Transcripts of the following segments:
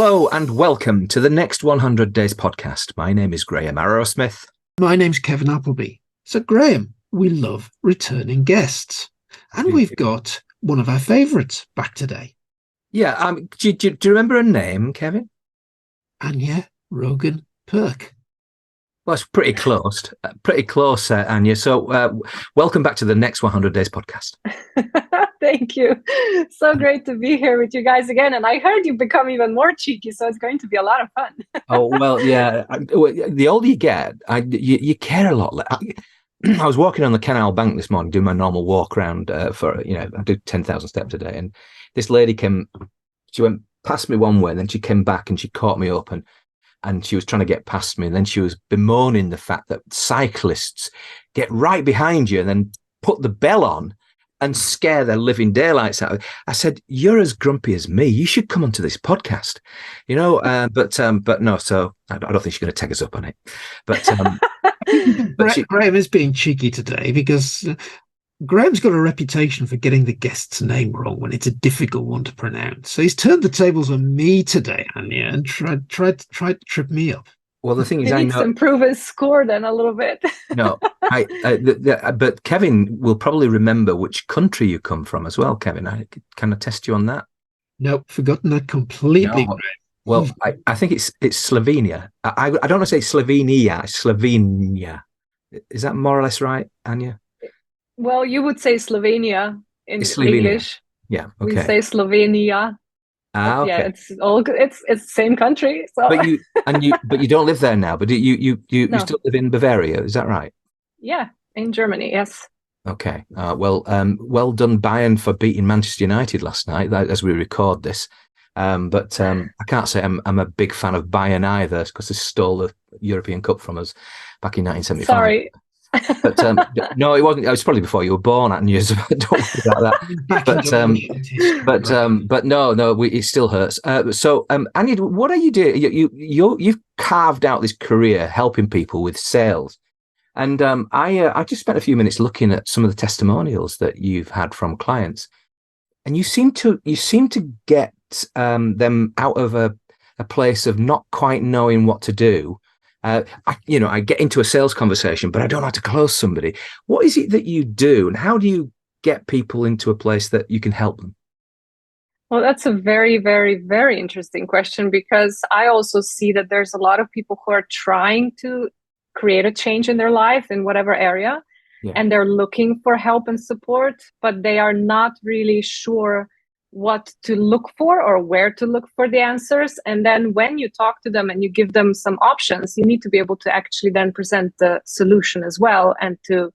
Hello and welcome to the Next 100 Days podcast. My name is Graham Arrowsmith. My name's Kevin Appleby. So, Graham, we love returning guests. And we've got one of our favourites back today. Yeah, do you remember her name, Kevin? Anja Rogan Pirc. Well, it's pretty close, Anja. So welcome back to the Next 100 Days podcast. Thank you. So great to be here with you guys again. And I heard you've become even more cheeky, so it's going to be a lot of fun. Oh, well, yeah. The older you get, you care a lot. I was walking on the Canal Bank this morning, doing my normal walk around I do 10,000 steps a day. And this lady she went past me one way, and then she came back and she caught me up and she was trying to get past me. And then she was bemoaning the fact that cyclists get right behind you and then put the bell on and scare the living daylights out of it. I said, "You're as grumpy as me. You should come onto this podcast," But no. So I don't think she's going to take us up on it. But Graham is being cheeky today because Graham's got a reputation for getting the guest's name wrong when it's a difficult one to pronounce. So he's turned the tables on me today, Anja, and tried to trip me up. Well, the thing is, he needs to improve his score then a little bit. No, but Kevin will probably remember which country you come from as well, Kevin. I can test you on that. Nope, forgotten that completely. No. Well, I think it's Slovenia. I don't want to say Slovenia, Slovenia. Is that more or less right, Anja? Well, you would say Slovenia in English. Yeah, okay. We say Slovenia. Okay. Yeah, it's all good. It's the same country. So. But you don't live there now. But you still live in Bavaria. Is that right? Yeah, in Germany. Yes. Okay. Well done, Bayern, for beating Manchester United last night as we record this. But I can't say I'm a big fan of Bayern either because they stole the European Cup from us back in 1975. Sorry. But no, it wasn't. It was probably before you were born, and you don't worry about that. But no, it still hurts. So, Anja, what are you doing? You've carved out this career helping people with sales, and I just spent a few minutes looking at some of the testimonials that you've had from clients, and you seem to get them out of a place of not quite knowing what to do. I get into a sales conversation, but I don't know how to close somebody. What is it that you do, and how do you get people into a place that you can help them? Well, that's a very, very, very interesting question, because I also see that there's a lot of people who are trying to create a change in their life in whatever area, and they're looking for help and support, but they are not really sure what to look for or where to look for the answers. And then when you talk to them and you give them some options, you need to be able to actually then present the solution as well and to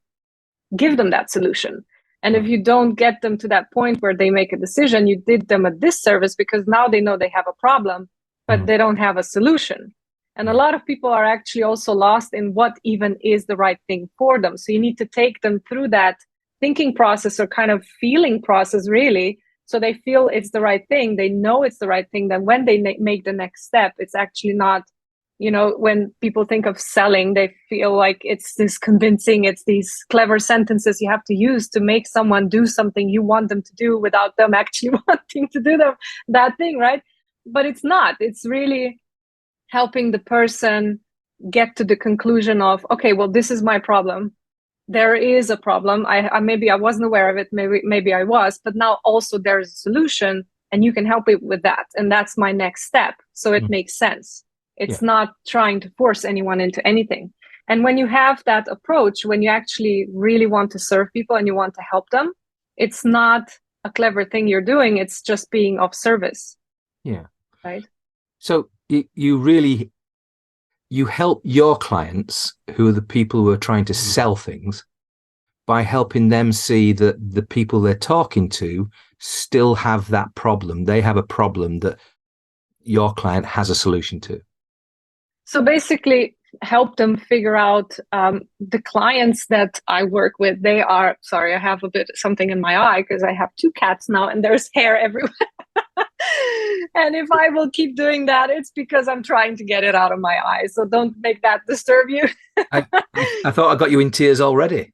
give them that solution. And if you don't get them to that point where they make a decision, you did them a disservice, because now they know they have a problem, but they don't have a solution. And a lot of people are actually also lost in what even is the right thing for them. So you need to take them through that thinking process, or kind of feeling process, really. So they feel it's the right thing. They know it's the right thing. Then when they make the next step, it's actually not, when people think of selling, they feel like it's this convincing, it's these clever sentences you have to use to make someone do something you want them to do without them actually wanting to do that thing, right? But it's not. It's really helping the person get to the conclusion of, okay, well, this is my problem. There is a problem. I maybe I wasn't aware of it. Maybe I was, but now also there is a solution, and you can help me with that. And that's my next step. So it makes sense. It's not trying to force anyone into anything. And when you have that approach, when you actually really want to serve people and you want to help them, it's not a clever thing you're doing. It's just being of service. Yeah. Right. So you help your clients, who are the people who are trying to sell things, by helping them see that the people they're talking to still have that problem. They have a problem that your client has a solution to. So basically, help them figure out the clients that I work with. They are, sorry, I have a bit something in my eye because I have 2 cats now and there's hair everywhere. And if I will keep doing that, it's because I'm trying to get it out of my eye. So don't make that disturb you. I thought I got you in tears already.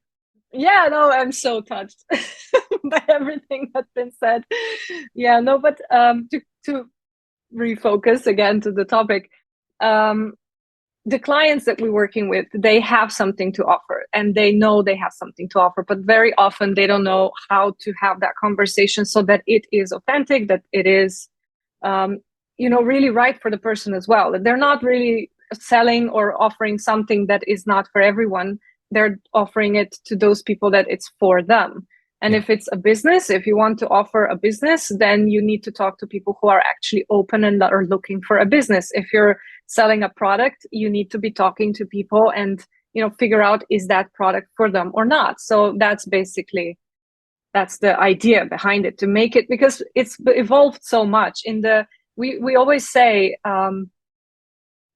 Yeah, no, I'm so touched by everything that's been said. Yeah, no, but to refocus again to the topic. The clients that we're working with, they have something to offer, and they know they have something to offer, but very often they don't know how to have that conversation so that it is authentic, that it is, really right for the person as well. They're not really selling or offering something that is not for everyone. They're offering it to those people that it's for them. And if it's a business, if you want to offer a business, then you need to talk to people who are actually open and are looking for a business. If you're selling a product, you need to be talking to people and, figure out, is that product for them or not? So that's the idea behind it, to make it, because it's evolved so much. We always say,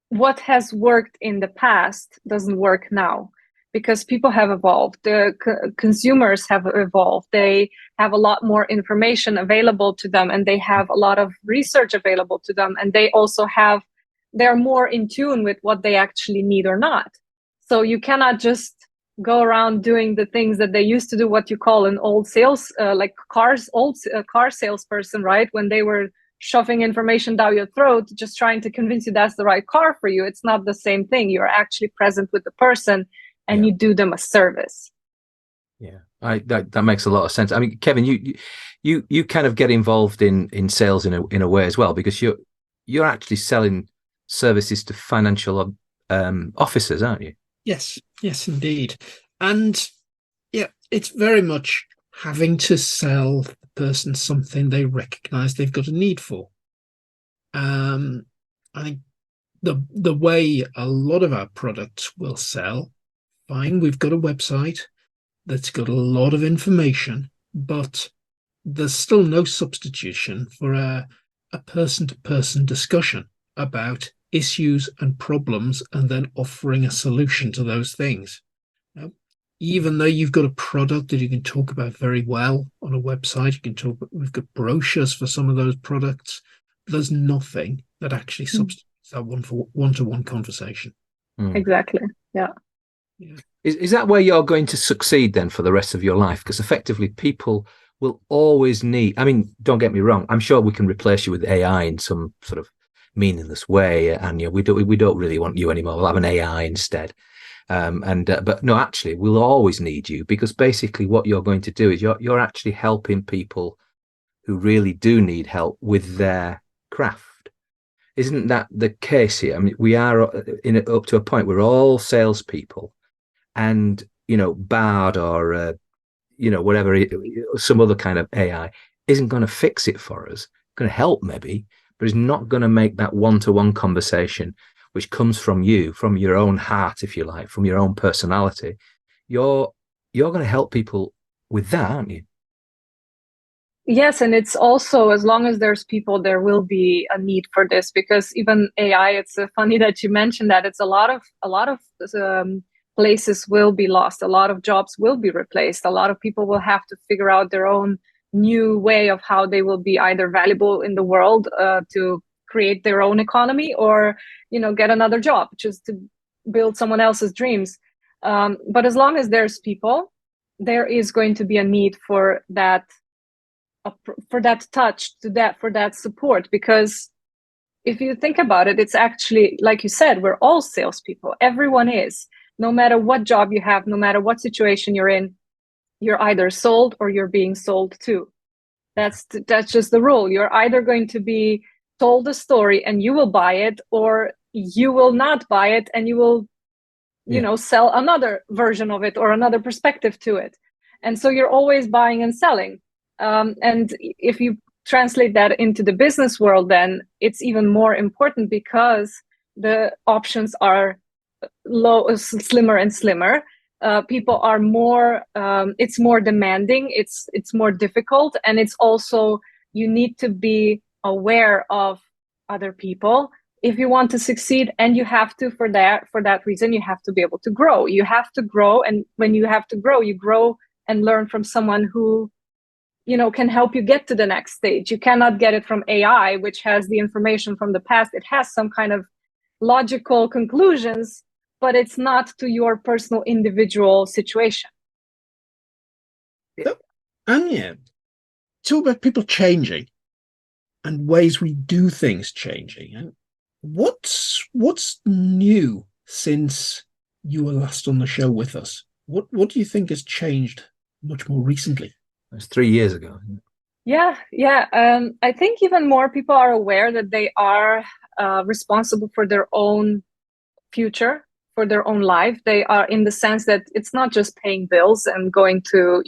what has worked in the past doesn't work now, because people have evolved. The consumers have evolved. They have a lot more information available to them, and they have a lot of research available to them. And they also they're more in tune with what they actually need or not. So you cannot just go around doing the things that they used to do, what you call an old sales, like old car salesperson, right? When they were shoving information down your throat, just trying to convince you that's the right car for you. It's not the same thing. You're actually present with the person, and you do them a service. Yeah, that makes a lot of sense. I mean, Kevin, you kind of get involved in sales in a way as well, because you're actually selling services to financial officers, aren't you? Yes, indeed. And it's very much having to sell the person something they recognize they've got a need for. I think the way a lot of our products will sell, fine, we've got a website that's got a lot of information, but there's still no substitution for a person-to-person discussion about issues and problems, and then offering a solution to those things. Now, even though you've got a product that you can talk about very well on a website, we've got brochures for some of those products, there's nothing that actually substitutes that one-to-one conversation. Exactly. Yeah. Is that where you're going to succeed then for the rest of your life? Because effectively people will always need, I mean, don't get me wrong, I'm sure we can replace you with AI in some sort of meaningless way, and we don't really want you anymore. We'll have an AI instead. But no, actually, we'll always need you, because basically what you're going to do is you're actually helping people who really do need help with their craft. Isn't that the case here? I mean, we are up to a point we're all salespeople, and Bard or whatever, some other kind of AI isn't going to fix it for us. Going to help maybe, but it's not going to make that one-to-one conversation, which comes from you, from your own heart, if you like, from your own personality. You're going to help people with that, aren't you? Yes, and it's also, as long as there's people, there will be a need for this, because even AI, it's funny that you mentioned that. It's a lot of places will be lost. A lot of jobs will be replaced. A lot of people will have to figure out their own new way of how they will be either valuable in the world to create their own economy, or get another job just to build someone else's dreams. But as long as there's people, there is going to be a need for that touch, for that support. Because if you think about it, it's actually, like you said, we're all salespeople. Everyone is. No matter what job you have, no matter what situation you're in, you're either sold or you're being sold to. That's just the rule. You're either going to be told a story and you will buy it, or you will not buy it and you will, sell another version of it or another perspective to it. And so you're always buying and selling. And if you translate that into the business world, then it's even more important, because the options are slimmer and slimmer. People are more, it's more demanding, it's more difficult, and it's also, you need to be aware of other people if you want to succeed, and you have to, for that reason, you have to be able to grow. You have to grow, and when you have to grow, you grow and learn from someone who can help you get to the next stage. You cannot get it from AI, which has the information from the past. It has some kind of logical conclusions, but it's not to your personal individual situation. And talk about people changing. and ways we do things changing. What's new since you were last on the show with us? What do you think has changed much more recently? It was 3 years ago. Yeah. I think even more people are aware that they are responsible for their own future, for their own life. They are, in the sense that it's not just paying bills and going to,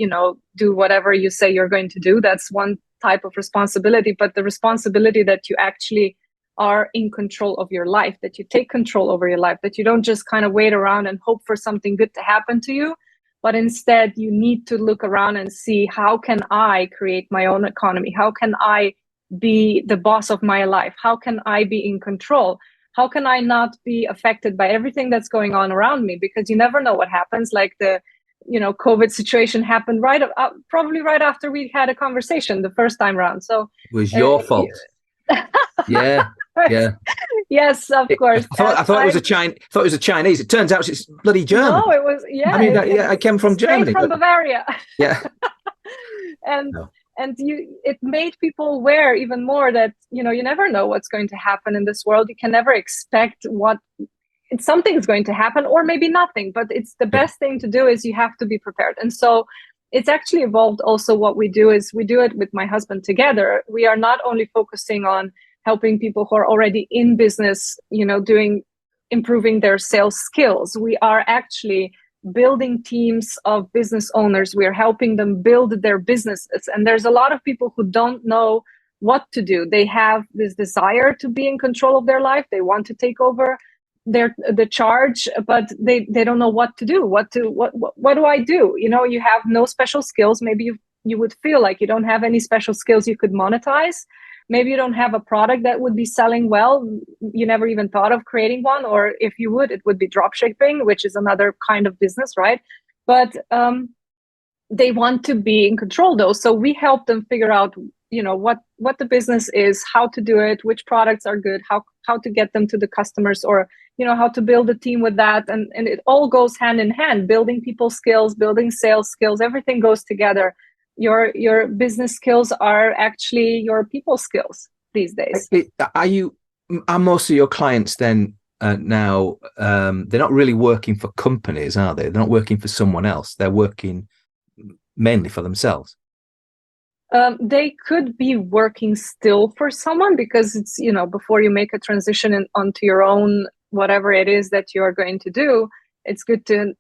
do whatever you say you're going to do. That's one type of responsibility, but the responsibility that you actually are in control of your life, that you take control over your life, that you don't just kind of wait around and hope for something good to happen to you, but instead you need to look around and see, how can I create my own economy? How can I be the boss of my life? How can I be in control? How can I not be affected by everything that's going on around me? Because you never know what happens. Like the COVID situation happened probably right after we had a conversation the first time around. So it was your fault. Yeah. Yes, of course. I thought it was a Chinese. It turns out it's bloody German. No, it was. Yeah, I mean, I came from Germany. From Bavaria. Yeah. and it made people aware even more that you never know what's going to happen in this world. You can never expect something's going to happen, or maybe nothing. But it's the best thing to do is you have to be prepared. And so it's actually evolved. Also, what we do is we do it with my husband together. We are not only focusing on helping people who are already in business, improving their sales skills. We are actually building teams of business owners. We are helping them build their businesses. And there's a lot of people who don't know what to do. They have this desire to be in control of their life. They want to take over the charge, but they don't know what to do. What do I do? You have no special skills. Maybe you would feel like you don't have any special skills you could monetize. Maybe you don't have a product that would be selling well. You never even thought of creating one, or if you would, it would be drop shipping, which is another kind of business, right? But they want to be in control though. So we help them figure out, what the business is, how to do it, which products are good, how to get them to the customers, or, how to build a team with that. And it all goes hand in hand, building people skills, building sales skills, everything goes together. Your business skills are actually your people skills these days. Are most of your clients then now, they're not really working for companies, are they? They're not working for someone else. They're working mainly for themselves. They could be working still for someone, because it's, before you make a transition onto your own, whatever it is that you're going to do, it's good to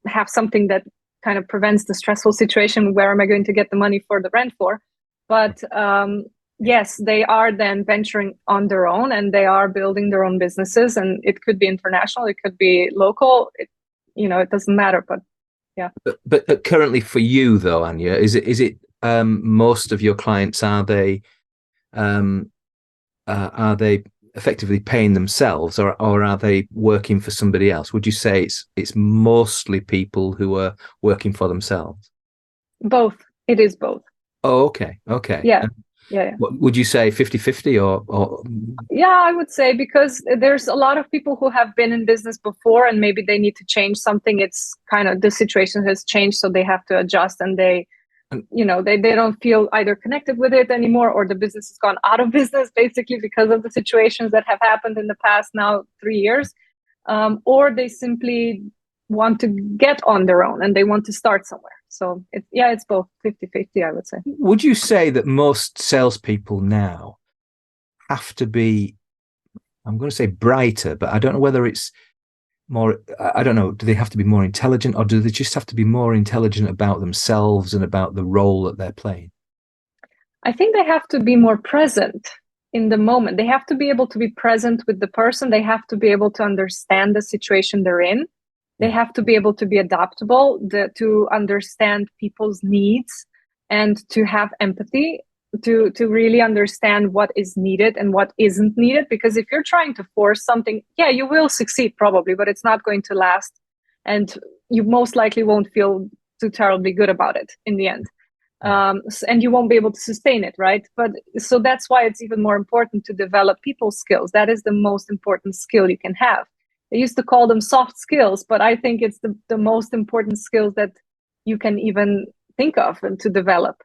have something that kind of prevents the stressful situation. Where am I going to get the money for the rent for? But yes, they are then venturing on their own, and they are building their own businesses, and it could be international, it could be local, it doesn't matter. But yeah. But currently for you though, Anja, is it most of your clients, are they effectively paying themselves, or are they working for somebody else? Would you say it's mostly people who are working for themselves? Both. It is both. Oh, okay. Yeah. Would you say 50-50 or? Yeah, I would say, because there's a lot of people who have been in business before, and maybe they need to change something. It's kind of, the situation has changed, so they have to adjust, and they don't feel either connected with it anymore, or the business has gone out of business basically because of the situations that have happened in the past now 3 years, or they simply want to get on their own and they want to start somewhere. So it's both, 50-50, I would say. Would you say that most salespeople now have to be, I'm going to say brighter, but I don't know whether it's more, I don't know, do they have to be more intelligent, or do they just have to be more intelligent about themselves and about the role that they're playing? I think they have to be more present in the moment. They have to be able to be present with the person. They have to be able to understand the situation they're in. They have to be able to be adaptable, to understand people's needs, and to have empathy, to really understand what is needed and what isn't needed. Because if you're trying to force something, you will succeed probably, but it's not going to last. And you most likely won't feel too terribly good about it in the end. And you won't be able to sustain it, right? But so that's why it's even more important to develop people skills. That is the most important skill you can have. They used to call them soft skills, but I think it's the most important skills that you can even think of and to develop.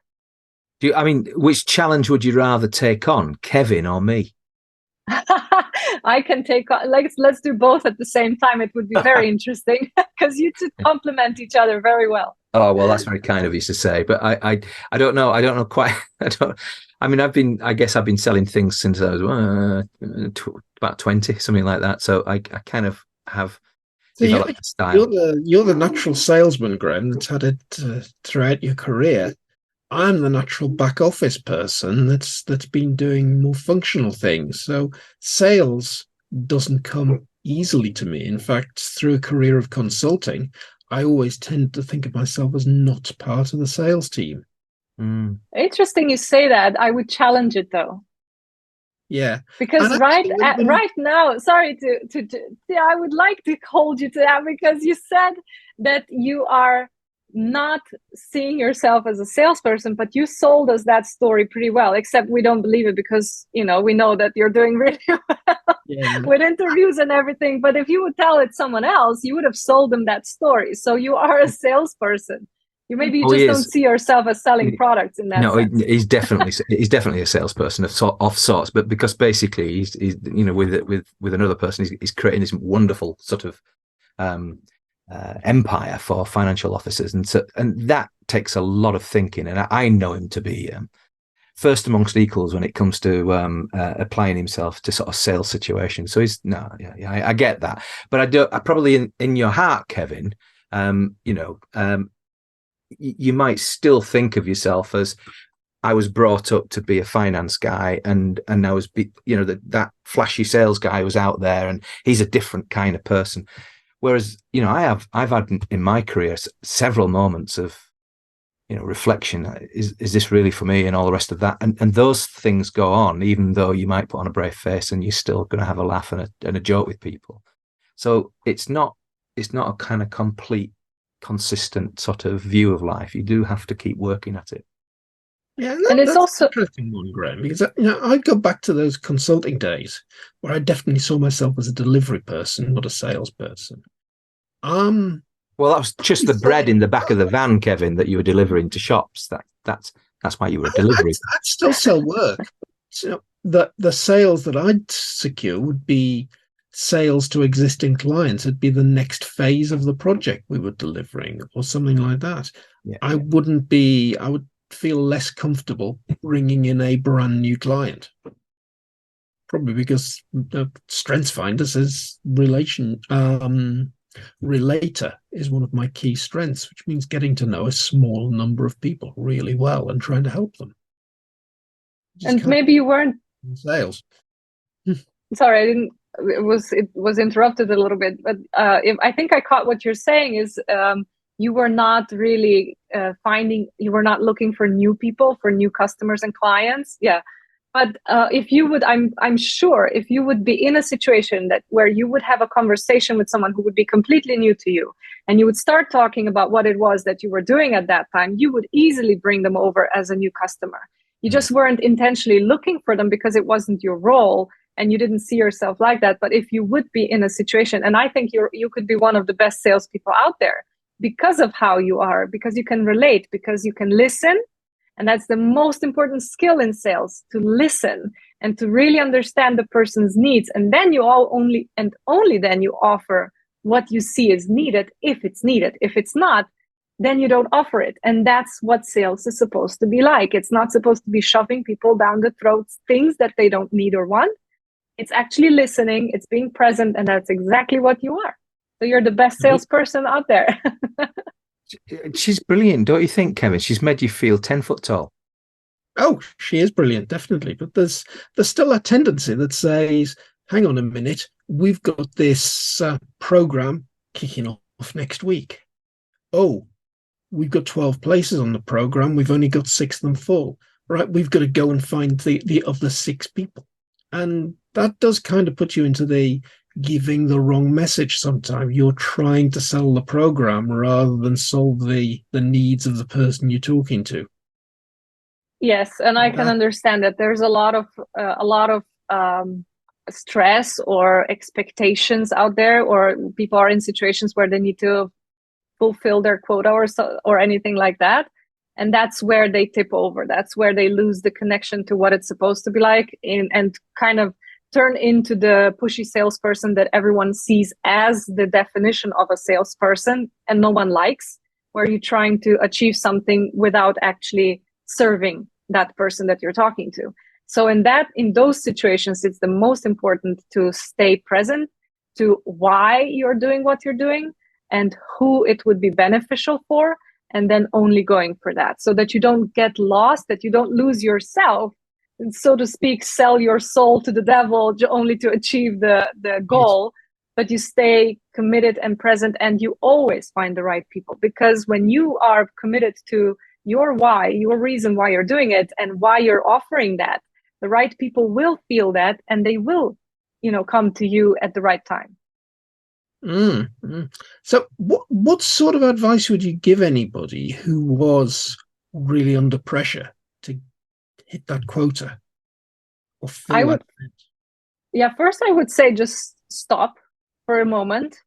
I mean, which challenge would you rather take on, Kevin or me? I can take on, let's do both at the same time. It would be very interesting because you two complement each other very well. Oh, well, that's very kind of you to say, but I don't know. I don't know quite. I mean, I guess I've been selling things since I was about 20, something like that. So I kind of have developed a style. You're the natural salesman, Graham, that's had it throughout your career. I'm the natural back office person that's been doing more functional things. So sales doesn't come easily to me. In fact, through a career of consulting, I always tend to think of myself as not part of the sales team. Mm. Interesting you say that. I would challenge it though. Yeah, because right now, sorry I would like to hold you to that, because you said that you are not seeing yourself as a salesperson, but you sold us that story pretty well, except we don't believe it because, we know that you're doing really well with interviews and everything. But if you would tell it someone else, you would have sold them that story. So you are a salesperson. Maybe you just don't see yourself as selling products in that sense. No, he's definitely a salesperson of sorts, but because basically he's with another person, he's creating this wonderful sort of empire for financial officers, and that takes a lot of thinking. And I know him to be first amongst equals when it comes to applying himself to sort of sales situations. So I get that, but I probably in your heart, Kevin, you might still think of yourself as, I was brought up to be a finance guy, and I was, that flashy sales guy was out there, and he's a different kind of person. Whereas, I've had in my career several moments of, reflection. Is this really for me, and all the rest of that, and those things go on, even though you might put on a brave face, and you're still going to have a laugh and a joke with people. So it's not a kind of complete, consistent sort of view of life. You do have to keep working at it. Yeah, and it's also an interesting one, Graham, because I go back to those consulting days where I definitely saw myself as a delivery person, not a salesperson. Well, that was just the bread in the back of the van, Kevin, that you were delivering to shops. That's why you were delivering. I'd still sell work. So the sales that I'd secure would be sales to existing clients. It'd be the next phase of the project we were delivering, or something like that. Yeah. I would feel less comfortable bringing in a brand new client, probably because the StrengthsFinder says relator is one of my key strengths, which means getting to know a small number of people really well and trying to help them. And maybe you weren't in sales. Sorry, I didn't. It was interrupted a little bit, but I think I caught what you're saying is you were not really you were not looking for new people, for new customers and clients. Yeah. But if you would, I'm sure if you would be in a situation where you would have a conversation with someone who would be completely new to you, and you would start talking about what it was that you were doing at that time, you would easily bring them over as a new customer. You just weren't intentionally looking for them because it wasn't your role, and you didn't see yourself like that. But if you would be in a situation, and I think you could be one of the best salespeople out there because of how you are, because you can relate, because you can listen. And that's the most important skill in sales, to listen and to really understand the person's needs. And then only then you offer what you see is needed, if it's needed. If it's not, then you don't offer it. And that's what sales is supposed to be like. It's not supposed to be shoving people down the throats things that they don't need or want. It's actually listening, it's being present, and that's exactly what you are. So you're the best salesperson out there. She's brilliant, don't you think, Kevin? She's made you feel 10 foot tall. Oh, she is brilliant, definitely. But there's still a tendency that says, hang on a minute, we've got this program kicking off next week. Oh, we've got 12 places on the program. We've only got 6 of them full. Right, we've got to go and find the other 6 people. And that does kind of put you into the giving the wrong message sometimes. You're trying to sell the program rather than solve the needs of the person you're talking to. Yes, and I can understand that there's a lot of stress or expectations out there, or people are in situations where they need to fulfill their quota or anything like that. And that's where they tip over. That's where they lose the connection to what it's supposed to be like, and kind of turn into the pushy salesperson that everyone sees as the definition of a salesperson and no one likes, where you're trying to achieve something without actually serving that person that you're talking to. So in those situations, it's the most important to stay present to why you're doing what you're doing and who it would be beneficial for, and then only going for that, so that you don't get lost, that you don't lose yourself, and so to speak, sell your soul to the devil only to achieve the goal. Yes. But you stay committed and present, and you always find the right people, because when you are committed to your why, your reason why you're doing it and why you're offering that, the right people will feel that, and they will, come to you at the right time. So what sort of advice would you give anybody who was really under pressure to hit that quota? Or first I would say just stop for a moment,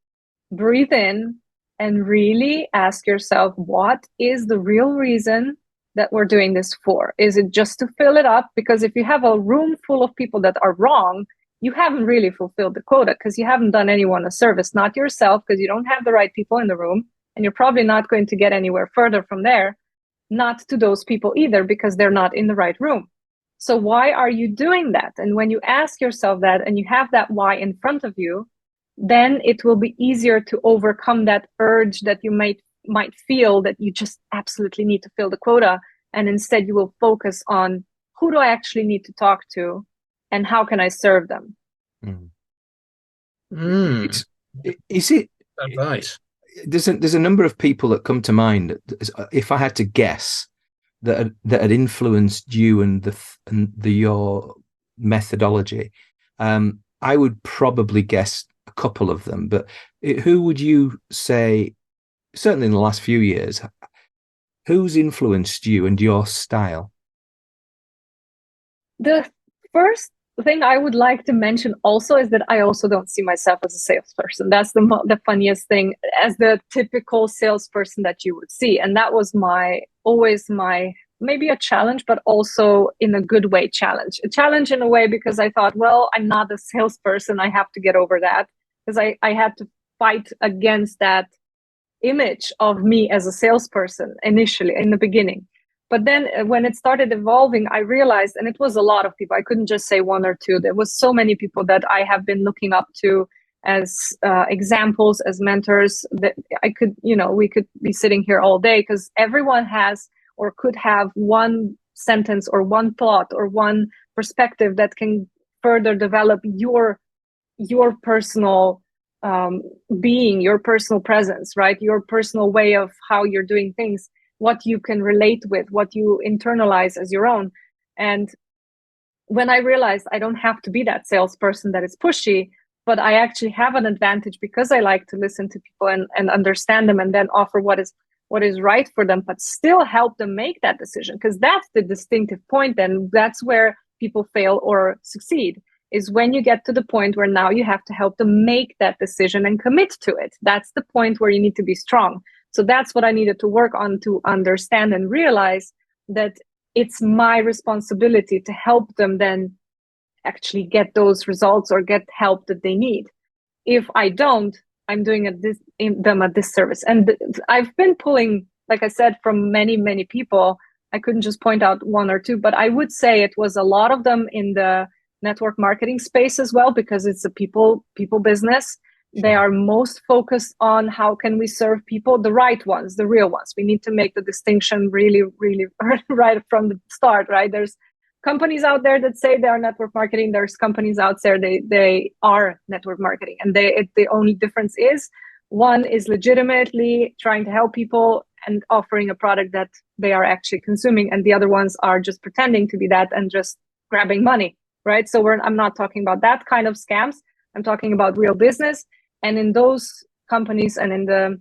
breathe in, and really ask yourself, what is the real reason that we're doing this for? Is it just to fill it up? Because if you have a room full of people that are wrong, you haven't really fulfilled the quota, because you haven't done anyone a service, not yourself, because you don't have the right people in the room, and you're probably not going to get anywhere further from there, not to those people either, because they're not in the right room. So why are you doing that? And when you ask yourself that and you have that why in front of you, then it will be easier to overcome that urge that you might feel that you just absolutely need to fill the quota. And instead you will focus on, who do I actually need to talk to and how can I serve them? Is it advice? There's a number of people that come to mind, if I had to guess, that had influenced you and your methodology. I would probably guess a couple of them, but who would you say, certainly in the last few years, who's influenced you and your style? The first thing I would like to mention also is that I also don't see myself as a salesperson. That's the funniest thing, as the typical salesperson that you would see. And that was always my maybe a challenge, but also in a good way challenge. A challenge in a way because I thought, well, I'm not a salesperson. I have to get over that, because I had to fight against that image of me as a salesperson initially in the beginning. But then when it started evolving, I realized, and it was a lot of people, I couldn't just say one or two. There was so many people that I have been looking up to as examples, as mentors, that I could, we could be sitting here all day, because everyone has or could have one sentence or one thought or one perspective that can further develop your personal being, your personal presence, right? Your personal way of how you're doing things, what you can relate with, what you internalize as your own. And when I realized I don't have to be that salesperson that is pushy, but I actually have an advantage because I like to listen to people and understand them, and then offer what is right for them, but still help them make that decision. Because that's the distinctive point. And that's where people fail or succeed, is when you get to the point where now you have to help them make that decision and commit to it. That's the point where you need to be strong. So that's what I needed to work on, to understand and realize that it's my responsibility to help them then actually get those results or get help that they need. If I don't, I'm doing them a disservice. And I've been pulling, like I said, from many, many people. I couldn't just point out one or two, but I would say it was a lot of them in the network marketing space as well, because it's a people business. They are most focused on how can we serve people, the right ones, the real ones. We need to make the distinction really, really right from the start, right? There's companies out there that say they are network marketing. There's companies out there, they are network marketing. And the only difference is, one is legitimately trying to help people and offering a product that they are actually consuming. And the other ones are just pretending to be that and just grabbing money, right? So I'm not talking about that kind of scams. I'm talking about real business. And in those companies and in the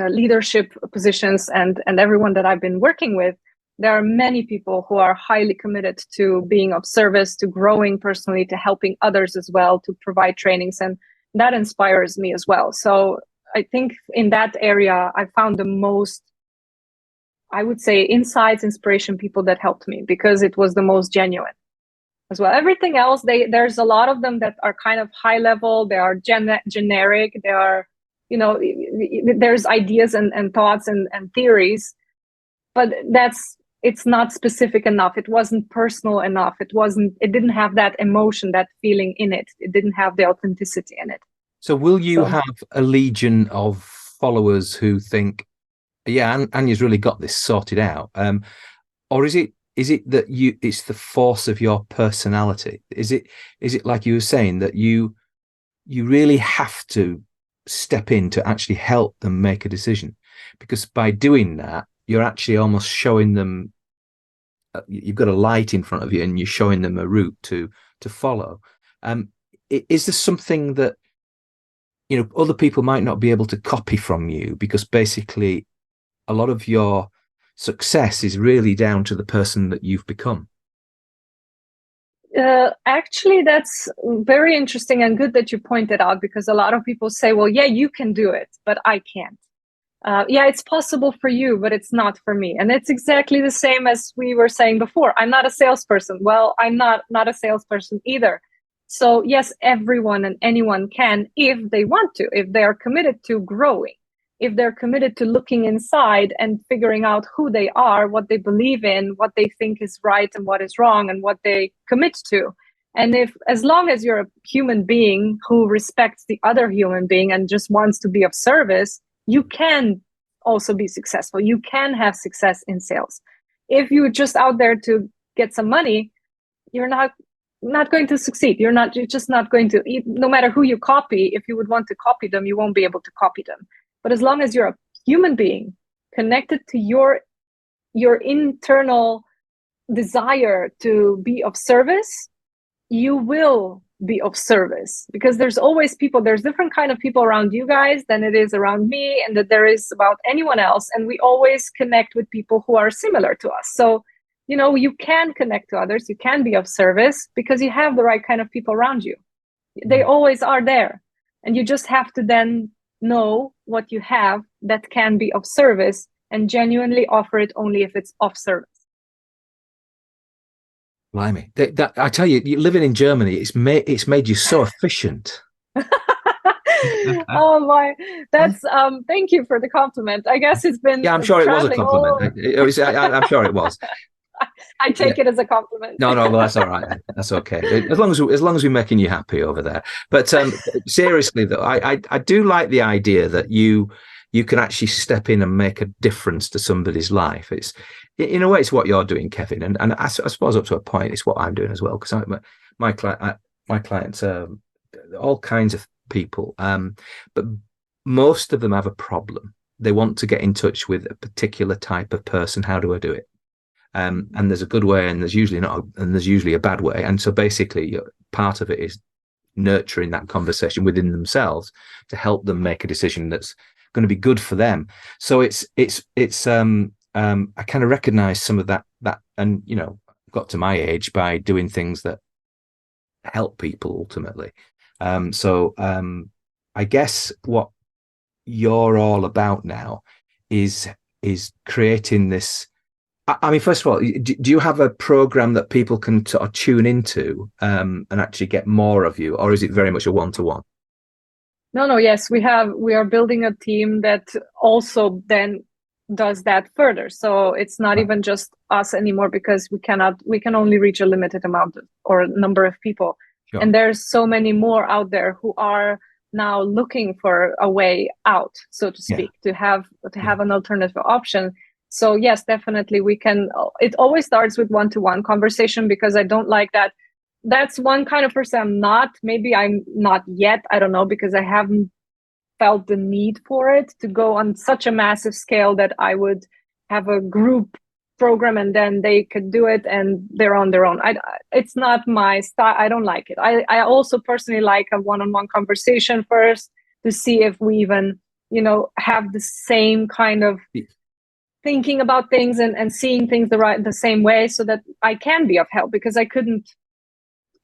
leadership positions and everyone that I've been working with, there are many people who are highly committed to being of service, to growing personally, to helping others as well, to provide trainings. And that inspires me as well. So I think in that area, I found the most I would say, insights, inspiration people that helped me, because it was the most genuine as well. Everything else, there's a lot of them that are kind of high level. They are generic. They are, there's ideas and thoughts and theories, but it's not specific enough. It wasn't personal enough. It didn't have that emotion, that feeling in it. It didn't have the authenticity in it. So will you have a legion of followers who think, yeah, Anja's really got this sorted out? Or is it that it's the force of your personality? Is it like you were saying, that you really have to step in to actually help them make a decision? Because by doing that, you're actually almost showing them, you've got a light in front of you and you're showing them a route to follow. Is there something that, other people might not be able to copy from you, because basically a lot of your success is really down to the person that you've become? Actually, that's very interesting and good that you pointed out, because a lot of people say, well, yeah, you can do it, but I can't. Yeah, it's possible for you, but it's not for me. And it's exactly the same as we were saying before. I'm not a salesperson. Well, I'm not a salesperson either. So yes, everyone and anyone can, if they want to, if they are committed to growing, if they're committed to looking inside and figuring out who they are, what they believe in, what they think is right and what is wrong, and what they commit to. And as long as you're a human being who respects the other human being and just wants to be of service, you can also be successful. You can have success in sales. If you're just out there to get some money, you're not going to succeed. You're just not going to, no matter who you copy. If you would want to copy them, you won't be able to copy them. But as long as you're a human being connected to your internal desire to be of service, you will be of service, because there's always there's different kind of people around you guys than it is around me, and that there is about anyone else. And we always connect with people who are similar to us. So, you can connect to others, you can be of service, because you have the right kind of people around you. They always are there. And you just have to then know what you have that can be of service, and genuinely offer it only if it's of service. Blimey, I tell you, living in Germany, it's made you so efficient. Oh my, that's thank you for the compliment. I guess it's been, yeah, I'm sure it was a compliment. I'm sure it was. I take it as a compliment. No, well, that's all right. That's okay. As long as we're making you happy over there. But seriously, though, I do like the idea that you can actually step in and make a difference to somebody's life. It's, in a way, it's what you're doing, Kevin, and I suppose up to a point, it's what I'm doing as well. Because my clients are all kinds of people, but most of them have a problem. They want to get in touch with a particular type of person. How do I do it? And there's a good way, and there's usually a bad way. And so basically, part of it is nurturing that conversation within themselves to help them make a decision that's going to be good for them. So it's I kind of recognize some of that, and got to my age by doing things that help people ultimately. So I guess what you're all about now is creating this. I mean, first of all, do you have a program that people can sort of tune into and actually get more of you, or is it very much a one-to-one? No. Yes, we are building a team that also then does that further. So it's not even just us anymore, because we can only reach a limited amount or number of people. Sure. And there's so many more out there who are now looking for a way out, so to speak, to have an alternative option. So yes, definitely we can. It always starts with one-to-one conversation, because I don't like that. That's one kind of person I'm not. Maybe I'm not yet. I don't know, because I haven't felt the need for it to go on such a massive scale that I would have a group program and then they could do it and they're on their own. It's not my style. I don't like it. I also personally like a one-on-one conversation first to see if we even, have the same kind of thinking about things and seeing things the same way, so that I can be of help, because I couldn't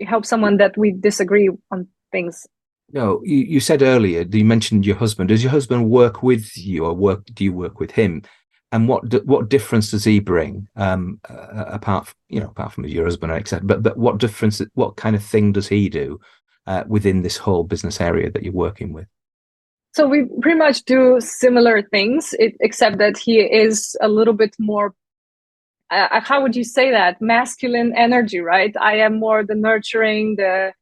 help someone that we disagree on things. No, you said earlier, you mentioned your husband. Does your husband work with you, or do you work with him? And what difference does he bring, apart from your husband, etc. But what kind of thing does he do within this whole business area that you're working with? So we pretty much do similar things, except that he is a little bit more, how would you say that? Masculine energy, right? I am more the nurturing, the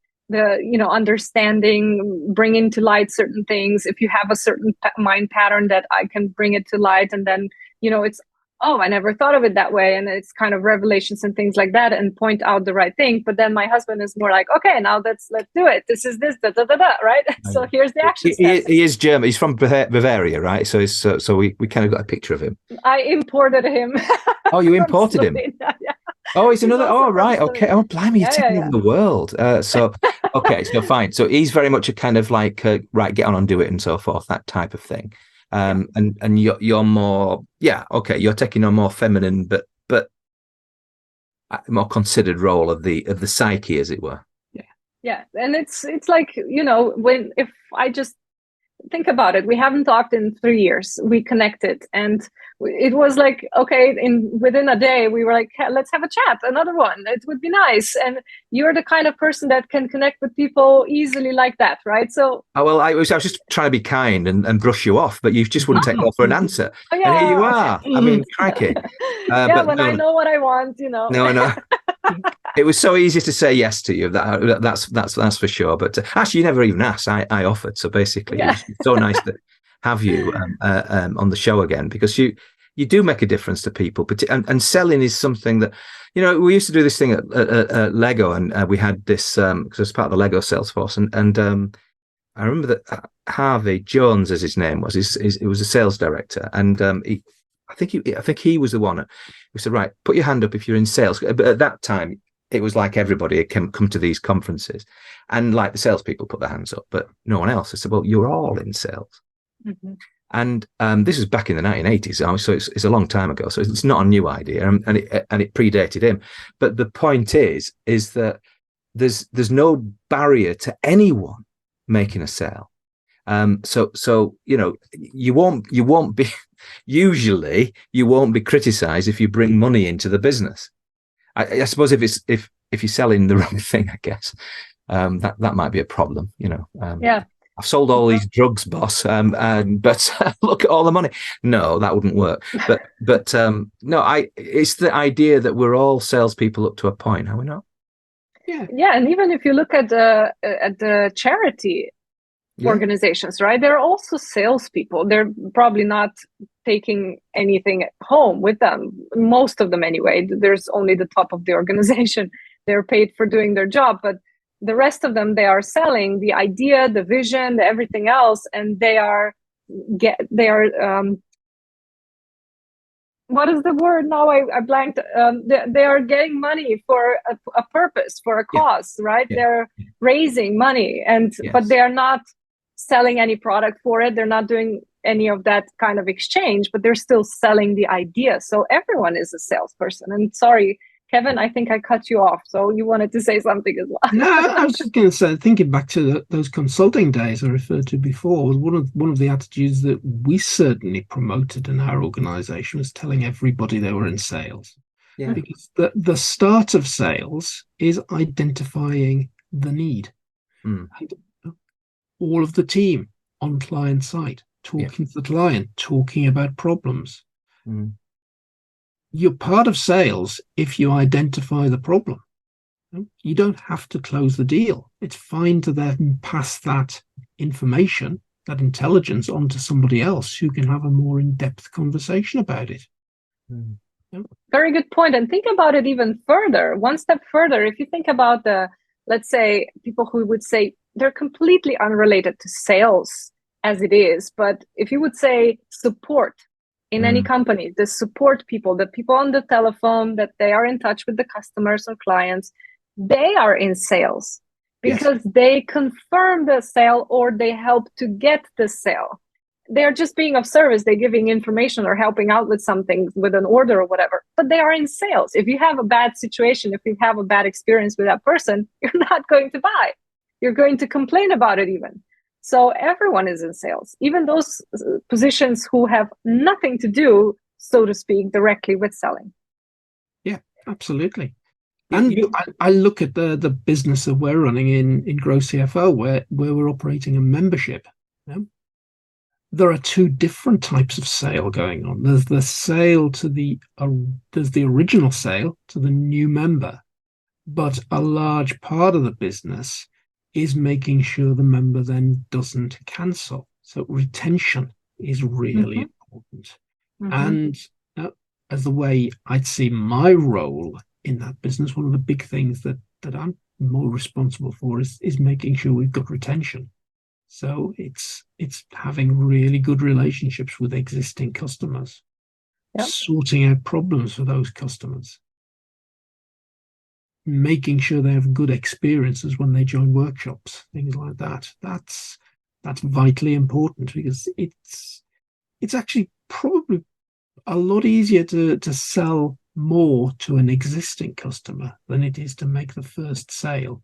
understanding, bringing to light certain things. If you have a certain mind pattern, that I can bring it to light, and then it's, oh, I never thought of it that way, and it's kind of revelations and things like that, and point out the right thing. But then my husband is more like, okay, now let's do it. This is this, da da da da, right? So here's the action steps. He is German. He's from Bavaria, right? So we kind of got a picture of him. I imported him. Oh, you imported him? Yeah. Oh, he's another. Oh, right. Okay. Oh, blimey, you're taking over the world. So, okay. So fine. So he's very much a kind of like, right, get on and do it and so forth, that type of thing. And you're more, okay. You're taking a more feminine, but more considered role of the psyche, as it were. Yeah. And it's like, if I just think about it, we haven't talked in 3 years. We connected, and it was like, okay, within a day we were like, hey, let's have a chat, another one, it would be nice. And you're the kind of person that can connect with people easily like that, right? So I was just trying to be kind and brush you off, but you just wouldn't take no for an answer. And here you are. I mean, crikey. But I know what I want, No. It was so easy to say yes to you. That's for sure. But actually, you never even asked. I offered. So basically, it was so nice to have you on the show again, because you do make a difference to people. But and selling is something that, we used to do this thing at Lego, and we had this because it was part of the Lego sales force, and I remember that Harvey Jones, as his name was, he was a sales director, and I think he was the one who said, right, put your hand up if you're in sales. But at that time, it was like everybody had come to these conferences, and like the salespeople put their hands up, but no one else. I said, well, you're all in sales. Mm-hmm. And this was back in the 1980s, so it's a long time ago. So it's not a new idea, and it predated him. But the point is that there's no barrier to anyone making a sale. So you won't be usually you won't be criticized if you bring money into the business. I suppose if you're selling the wrong thing, I guess that might be a problem. I've sold all these drugs, boss, but look at all the money. No, that wouldn't work. But no, it's the idea that we're all salespeople up to a point, are we not? Yeah, and even if you look at the charity organizations, right? They're also salespeople. They're probably not taking anything home with them. Most of them, anyway. There's only the top of the organization. They're paid for doing their job, but the rest of them, they are selling the idea, the vision, the everything else, and they are what is the word now? I blanked. They are getting money for a purpose, for a cause, right? Yeah. They're raising money, but they are not selling any product for it. They're not doing any of that kind of exchange, but they're still selling the idea. So everyone is a salesperson. And sorry, Kevin, I think I cut you off. So you wanted to say something as well. No, I was just going to say, thinking back to those consulting days I referred to before, was one of the attitudes that we certainly promoted in our organization was telling everybody they were in sales. Yeah. Because the start of sales is identifying the need. Mm. All of the team on client site, talking to the client, talking about problems. Mm. You're part of sales if you identify the problem. You don't have to close the deal. It's fine to then pass that information, that intelligence, on to somebody else who can have a more in-depth conversation about it. Mm. Very good point. And think about it even further, one step further. If you think about let's say, people who would say they're completely unrelated to sales as it is, but if you would say support in any company, the support people, the people on the telephone, that they are in touch with the customers or clients, they are in sales because they confirm the sale or they help to get the sale. They're just being of service. They're giving information or helping out with something, with an order or whatever, but they are in sales. If you have a bad situation, if you have a bad experience with that person, you're not going to buy. You're going to complain about it even. So everyone is in sales, even those positions who have nothing to do so to speak, directly with selling. Yeah, absolutely. And I look at the business that we're running in Grow CFO, where we're operating a membership. There are two different types of sale going on. There's the sale to there's the original sale to the new member, but a large part of the business is making sure the member then doesn't cancel. So retention is really important. And as the way I'd see my role in that business, one of the big things that I'm more responsible for is making sure we've got retention. So it's having really good relationships with existing customers, sorting out problems for those customers, making sure they have good experiences when they join workshops, things like that. That's vitally important, because it's actually probably a lot easier to sell more to an existing customer than it is to make the first sale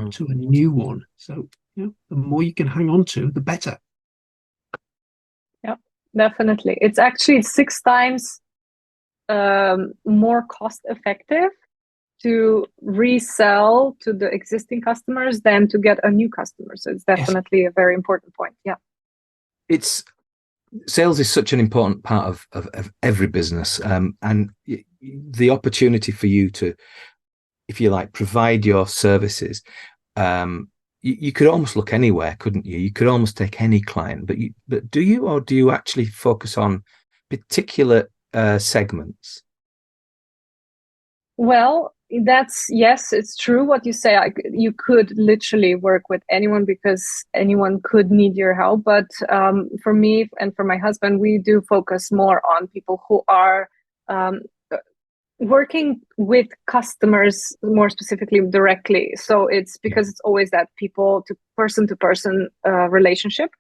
to a new one. So the more you can hang on to, the better. Yeah, definitely. It's actually 6 times more cost effective to resell to the existing customers than to get a new customer. So it's definitely a very important point. Yeah. Sales is such an important part of every business, and the opportunity for you to, if you like, provide your services. You could almost look anywhere, couldn't you? You could almost take any client, but do you actually focus on particular segments? Well, yes, it's true what you say. You could literally work with anyone, because anyone could need your help. But for me and for my husband, we do focus more on people who are working with customers, more specifically directly. So it's because it's always that people to person relationship.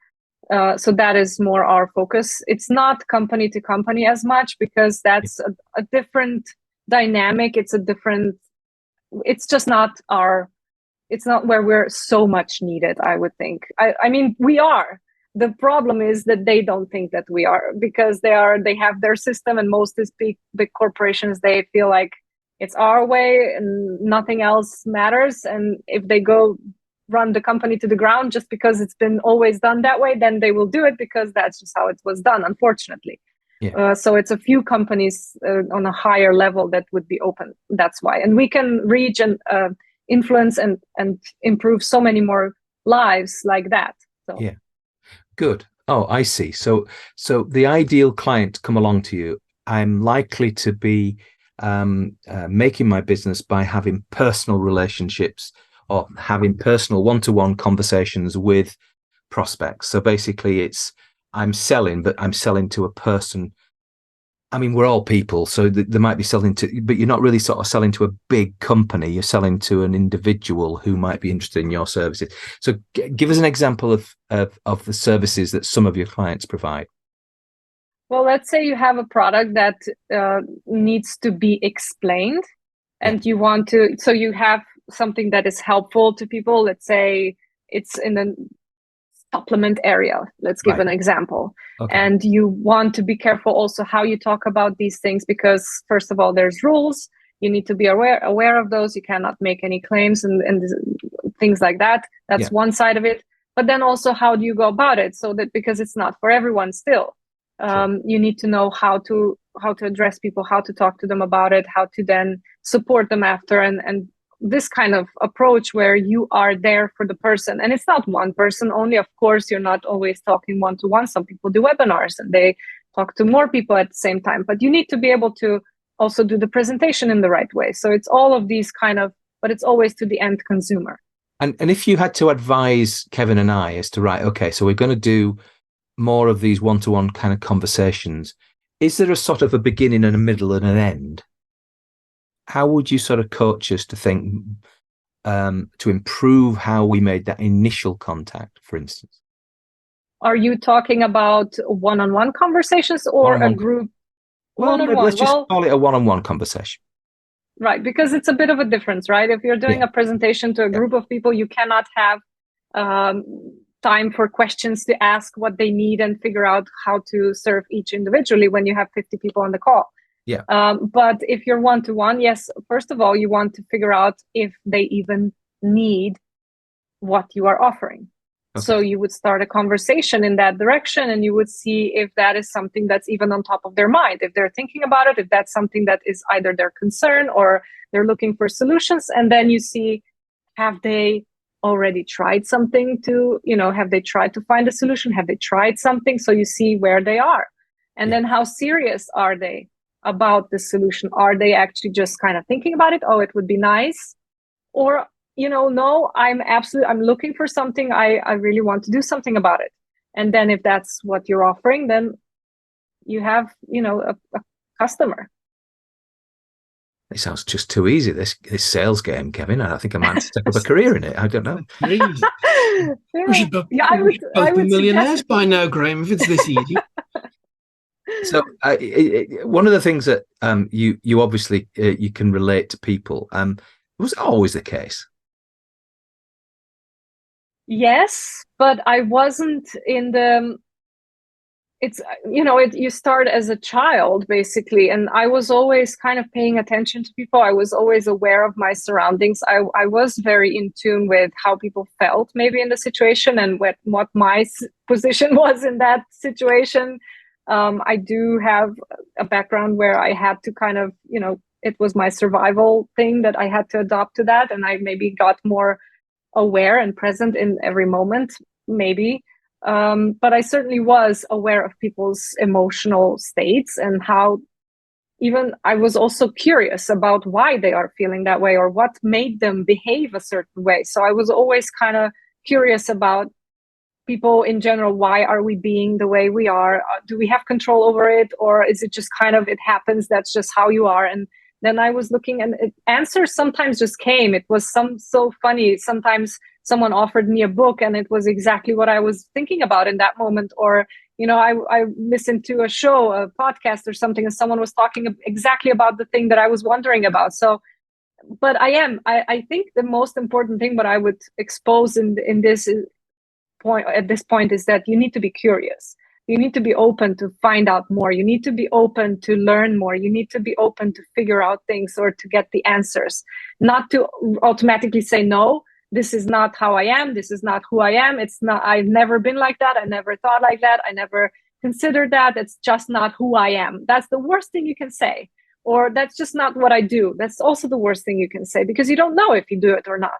So that is more our focus. It's not company to company as much, because that's a different dynamic. It's just not it's not where we're so much needed, I would think. I mean, we are. The problem is that they don't think that we are, because they have their system, and most is big corporations, they feel like it's our way and nothing else matters. And if they go run the company to the ground just because it's been always done that way, then they will do it, because that's just how it was done, unfortunately. So it's a few companies on a higher level that would be open. That's why. And we can reach and influence and improve so many more lives like that. So. Yeah. Good. Oh, I see. So the ideal client come along to you. I'm likely to be making my business by having personal relationships, or having personal one-to-one conversations with prospects. So basically I'm selling, but I'm selling to a person. I mean, we're all people, so there might be selling to, but you're not really sort of selling to a big company. You're selling to an individual who might be interested in your services. So give us an example of the services that some of your clients provide. Well, let's say you have a product that needs to be explained, and you want to, so you have something that is helpful to people. Let's say it's in the supplement area. Let's give an example. Okay. And you want to be careful also how you talk about these things, because first of all, there's rules. You need to be aware of those. You cannot make any claims and things like that. That's one side of it. But then also, how do you go about it? So that, because it's not for everyone still, you need to know how to address people, how to talk to them about it, how to then support them after, and this kind of approach where you are there for the person. And it's not one person only. Of course, you're not always talking one-to-one. Some people do webinars and they talk to more people at the same time, but you need to be able to also do the presentation in the right way. So it's all of these but it's always to the end consumer. And if you had to advise Kevin and I as to, right, okay, so we're going to do more of these one-to-one kind of conversations, is there a sort of a beginning and a middle and an end? How would you sort of coach us to think, to improve how we made that initial contact, for instance? Are you talking about one-on-one conversations or a group? Well, let's just call it a one-on-one conversation. Right, because it's a bit of a difference, right? If you're doing a presentation to a group of people, you cannot have time for questions to ask what they need and figure out how to serve each individually when you have 50 people on the call. Yeah. But if you're one-to-one, yes, first of all, you want to figure out if they even need what you are offering. Okay. So you would start a conversation in that direction, and you would see if that is something that's even on top of their mind, if they're thinking about it, if that's something that is either their concern or they're looking for solutions. And then you see, have they already tried something to, have they tried to find a solution? Have they tried something? So you see where they are. And then how serious are they about the solution? Are they actually just kind of thinking about it? Oh, it would be nice. Or, no, I'm looking for something. I really want to do something about it. And then if that's what you're offering, then you have, a customer. It sounds just too easy, this sales game, Kevin. I think I might step up a career in it. I don't know. We should both be millionaires by now, Graham, if it's this easy. So one of the things that you obviously you can relate to people, was it always the case? Yes, but I wasn't in the... It's, you start as a child, basically. And I was always kind of paying attention to people. I was always aware of my surroundings. I was very in tune with how people felt maybe in the situation and what my position was in that situation. I do have a background where I had to kind of, it was my survival thing that I had to adopt to that. And I maybe got more aware and present in every moment, maybe. But I certainly was aware of people's emotional states and how even I was also curious about why they are feeling that way or what made them behave a certain way. So I was always kind of curious about people in general. Why are we being the way we are? Do we have control over it? Or is it just kind of, it happens, that's just how you are? And then I was looking, and answers sometimes just came. It was so funny. Sometimes someone offered me a book and it was exactly what I was thinking about in that moment. Or, I listened to a show, a podcast or something, and someone was talking exactly about the thing that I was wondering about. So, but I think the most important thing what I would expose in this point at this point is that you need to be curious. You need to be open to find out more. You need to be open to learn more. You need to be open to figure out things or to get the answers, not to automatically say, no, this is not how I am. This is not who I am. It's not, I've never been like that. I never thought like that. I never considered that. It's just not who I am. That's the worst thing you can say. Or that's just not what I do. That's also the worst thing you can say, because you don't know if you do it or not.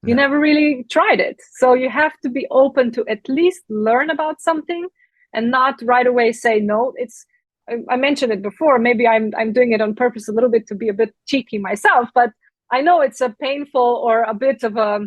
You never really tried it. So you have to be open to at least learn about something and not right away say, no, I mentioned it before. Maybe I'm doing it on purpose a little bit to be a bit cheeky myself, but I know it's a painful or a bit of a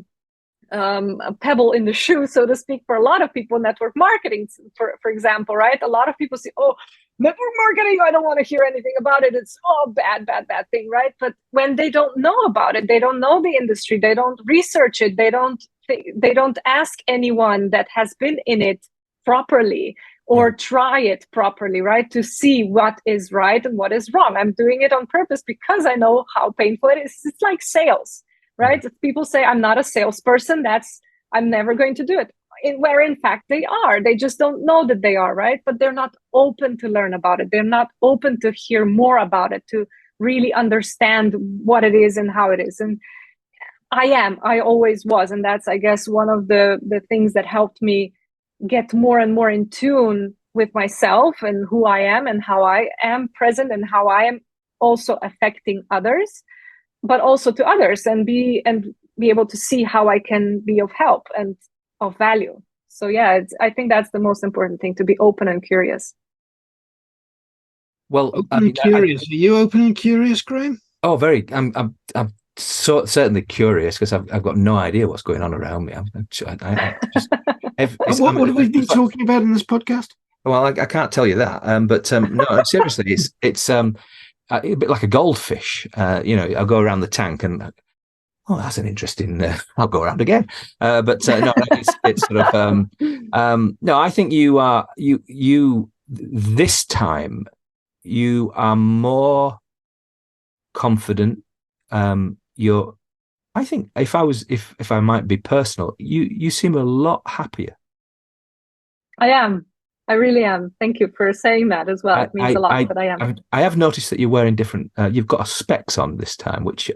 pebble in the shoe, so to speak, for a lot of people in network marketing, for example, right? A lot of people say, oh, network marketing, I don't want to hear anything about it. It's bad thing, right? But when they don't know about it, they don't know the industry, they don't research it, they don't ask anyone that has been in it properly or try it properly, right? To see what is right and what is wrong. I'm doing it on purpose because I know how painful it is. It's like sales, right? If people say, I'm not a salesperson, I'm never going to do it. Where in fact they are. They just don't know that they are, right? But they're not open to learn about it. They're not open to hear more about it, to really understand what it is and how it is. And I always was. And that's, I guess, one of the things that helped me get more and more in tune with myself and who I am and how I am present and how I am also affecting others, but also to others, and be able to see how I can be of help and of value. So yeah, I think that's the most important thing, to be open and curious. Well, curious. Are you open and curious, Graham? Oh, very. I'm certainly curious, because I've got no idea what's going on around me. What have we been talking about in this podcast? Well, I can't tell you that. But no, seriously, it's a bit like a goldfish. I'll go around the tank and, oh, that's an interesting. I'll go around again. But no, it's sort of. No, I think you this time you are more confident. I think if I might be personal, you seem a lot happier I am. I really am. Thank you for saying that as well. It means a lot, but I am. I have noticed that you're wearing different. You've got a specs on this time, which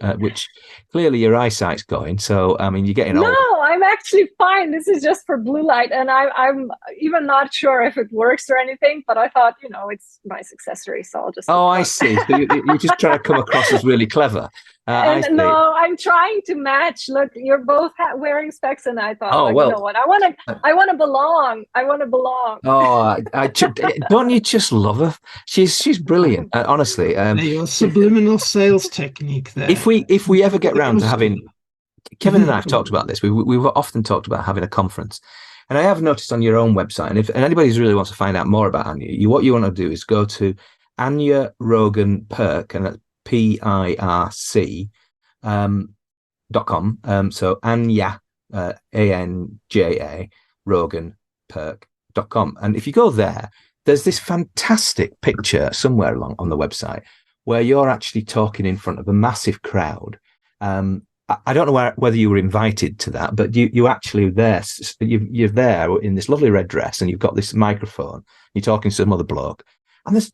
clearly your eyesight's going. So I mean, you're getting old. No, I'm actually fine. This is just for blue light, and I'm even not sure if it works or anything. But I thought, it's a nice accessory, so I'll just. Oh, I see. So you're just trying to come across as really clever. And no, I'm trying to match. Look, you're both wearing specs, and I thought, you know what? I want to belong. I want to belong. Oh, don't you just love her? She's brilliant. Honestly, your subliminal sales technique there. If we ever get round to having, Kevin and I have talked about this. We've often talked about having a conference, and I have noticed on your own website, and if anybody who really wants to find out more about Anja, what you want to do is go to Anja Rogan Pirc, and that's PIRC .com. So Anja, ANJA, Rogan Pirc.com. And if you go there, there's this fantastic picture somewhere along on the website where you're actually talking in front of a massive crowd. I don't know whether you were invited to that, but you actually there. You're there in this lovely red dress, and you've got this microphone. You're talking to some other bloke, and there's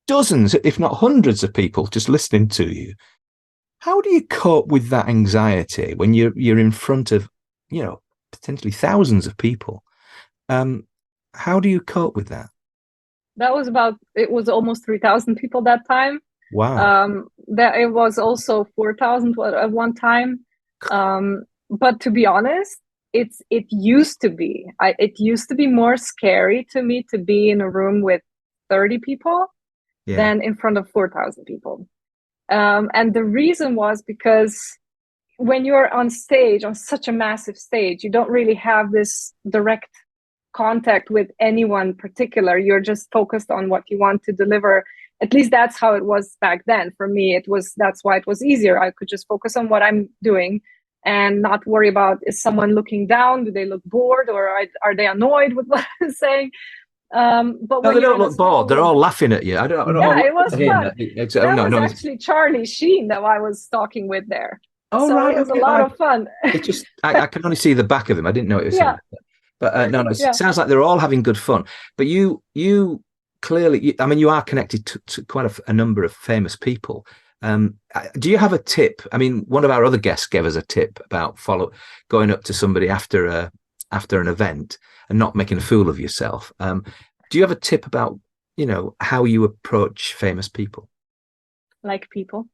dozens, if not hundreds, of people just listening to you. How do you cope with that anxiety when you're in front of, potentially thousands of people? How do you cope with that? It was almost 3,000 people that time. Wow. That it was also 4,000 at one time. But to be honest, it used to be more scary to me to be in a room with 30 people than in front of 4,000 people. And the reason was because when you're on stage, on such a massive stage, you don't really have this direct contact with anyone particular. You're just focused on what you want to deliver. At least that's how it was back then. For me, that's why it was easier. I could just focus on what I'm doing and not worry about, is someone looking down? Do they look bored, or are they annoyed with what I'm saying? But no, they don't look bored. They're all laughing at you. I don't yeah, it was fun. That was actually Charlie Sheen that I was talking with there. Oh, so right. It was a lot of fun. I can only see the back of him. I didn't know it was him. But it sounds like they're all having good fun. But you clearly, you are connected to quite a number of famous people. Do you have a tip? I mean, one of our other guests gave us a tip about going up to somebody after an event and not making a fool of yourself. Do you have a tip about, how you approach famous people? Like people.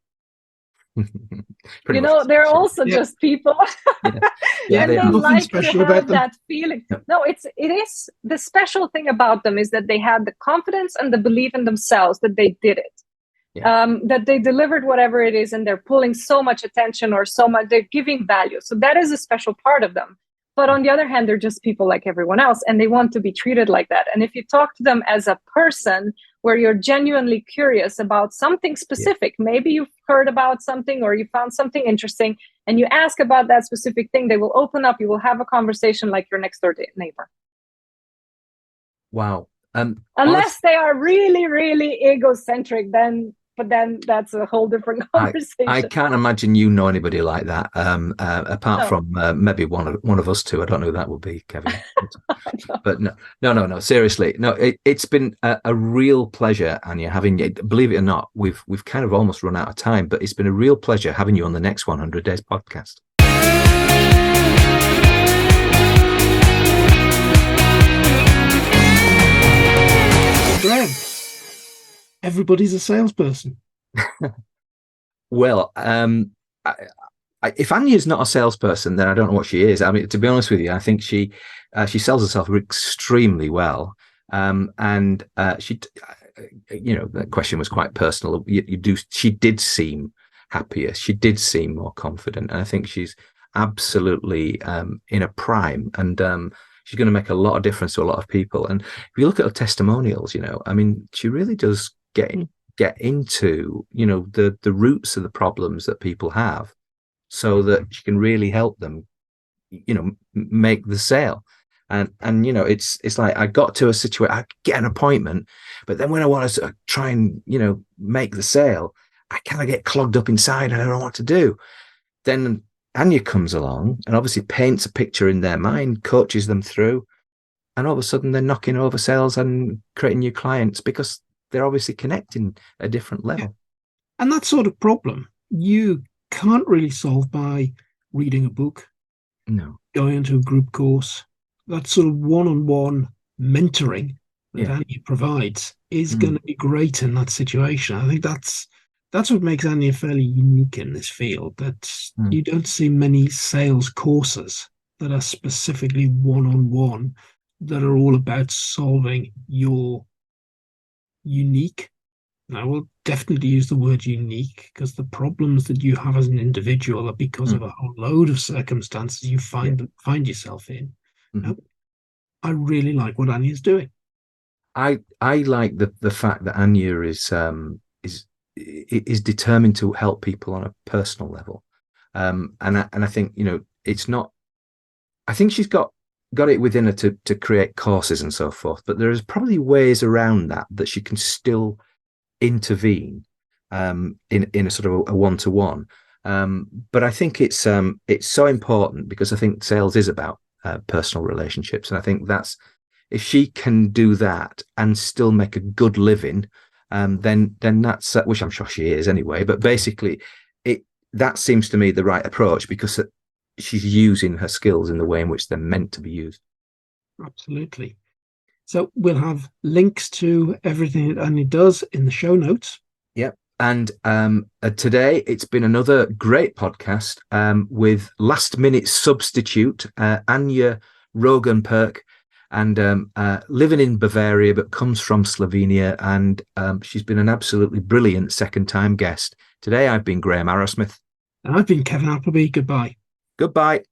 They're also just people. And they like to have that feeling. No, it is the special thing about them is that they had the confidence and the belief in themselves that they did it. That they delivered whatever it is, and they're pulling so much attention or so much, they're giving value. So that is a special part of them. But on the other hand, they're just people like everyone else, and they want to be treated like that. And if you talk to them as a person where you're genuinely curious about something specific, maybe you've heard about something or you found something interesting, and you ask about that specific thing, they will open up. You will have a conversation like your next door neighbor. Wow. Unless they are really, really egocentric, then that's a whole different conversation. I can't imagine you know anybody like that, apart from maybe one of us two. I don't know who that would be, Kevin. But no. Seriously, no. It's been a real pleasure, Anja, having you. Believe it or not, we've kind of almost run out of time, but it's been a real pleasure having you on the next 100 Days podcast. Graham. Everybody's a salesperson. Well, if Anja's not a salesperson, then I don't know what she is. I mean, to be honest with you, I think she sells herself extremely well. And she, that question was quite personal. She did seem happier. She did seem more confident. And I think she's absolutely in a prime. And she's going to make a lot of difference to a lot of people. And if you look at her testimonials, she really does get into, the roots of the problems that people have, so that she can really help them, make the sale. And it's like, I got to a situation, I get an appointment, but then when I want to try and, make the sale, I kind of get clogged up inside and I don't know what to do. Then Anja comes along and obviously paints a picture in their mind, coaches them through, and all of a sudden they're knocking over sales and creating new clients because they're obviously connecting at a different level. Yeah. And that sort of problem you can't really solve by reading a book, going into a group course. That sort of one-on-one mentoring that Anja provides is going to be great in that situation. I think that's what makes Anja fairly unique in this field, that you don't see many sales courses that are specifically one-on-one, that are all about solving your unique. And I will definitely use the word unique, because the problems that you have as an individual are because of a whole load of circumstances you find yourself in. I really like what Anja's doing. I like the fact that Anja is determined to help people on a personal level, and I think, you know, it's not. I think she's got it within her to create courses and so forth, but there is probably ways around that she can still intervene in a sort of a one-to-one. But I think it's so important, because I think sales is about personal relationships, and I think that's, if she can do that and still make a good living, then that's, which I'm sure she is anyway. But basically, that seems to me the right approach, because she's using her skills in the way in which they're meant to be used. Absolutely. So we'll have links to everything that Anja does in the show notes. Yep. And today it's been another great podcast with last-minute substitute Anja Rogan Pirc, and living in Bavaria, but comes from Slovenia. And she's been an absolutely brilliant second-time guest. Today I've been Graham Arrowsmith. And I've been Kevin Appleby. Goodbye. Goodbye.